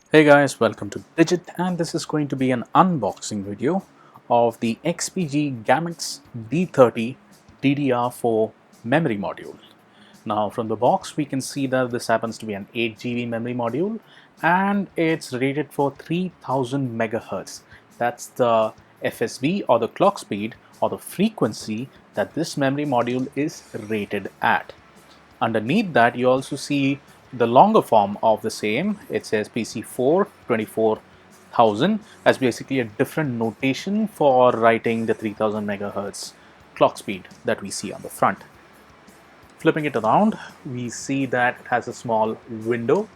Hey guys, welcome to Digit, and this is going to be an unboxing video of the XPG Gamix D30 DDR4 memory module. Now from the box we can see that this happens to be an 8 GB memory module and it's rated for 3000 megahertz. That's the FSB or the clock speed or the frequency that this memory module is rated at. Underneath that, you also see the longer form of the same. It says PC4 24000 as basically a different notation for writing the 3000 megahertz clock speed that we see on the front. Flipping it around, we see that it has a small window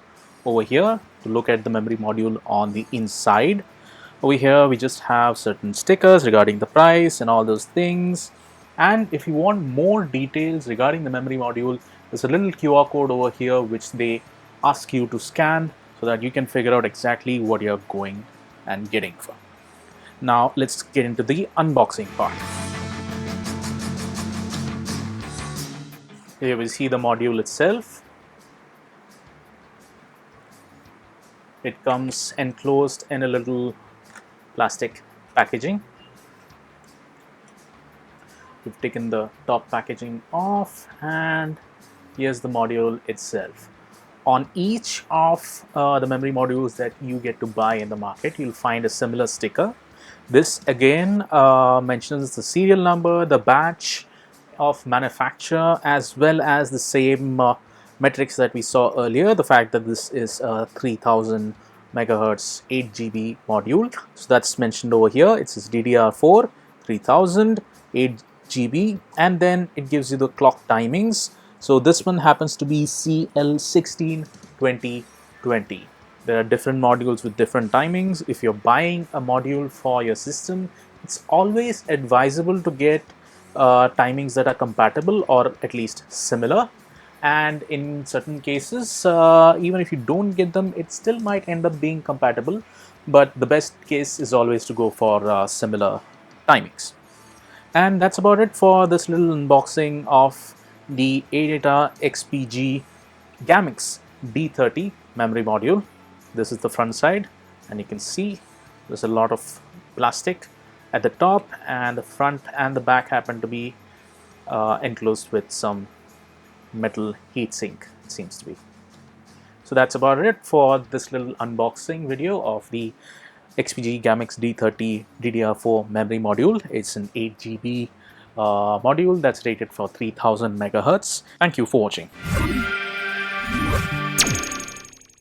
over here to look at the memory module on the inside. Over here we just have certain stickers regarding the price and all those things. And if you want more details regarding the memory module, there's a little QR code over here which they ask you to scan so that you can figure out exactly what you're going and getting for. Now let's get into the unboxing part. Here we see the module itself. It comes enclosed in a little plastic packaging. We've taken the top packaging off and here's the module itself. On each of the memory modules that you get to buy in the market, you'll find a similar sticker. This again mentions the serial number, the batch of manufacture, as well as the same metrics that we saw earlier, the fact that this is a 3000 megahertz 8 GB module. So that's mentioned over here. It says DDR4 3000 8 GB, and then it gives you the clock timings. So this one happens to be CL162020. There are different modules with different timings. If you're buying a module for your system, it's always advisable to get timings that are compatible or at least similar. And in certain cases, even if you don't get them, it still might end up being compatible. But the best case is always to go for similar timings. And that's about it for this little unboxing of the ADATA XPG Gamix D30 memory module. This is the front side, and you can see there's a lot of plastic at the top, and the front and the back happen to be enclosed with some metal heatsink, it seems to be. So that's about it for this little unboxing video of the XPG Gamix D30 DDR4 memory module. It's an 8 GB module that's rated for 3000 megahertz. Thank you for watching.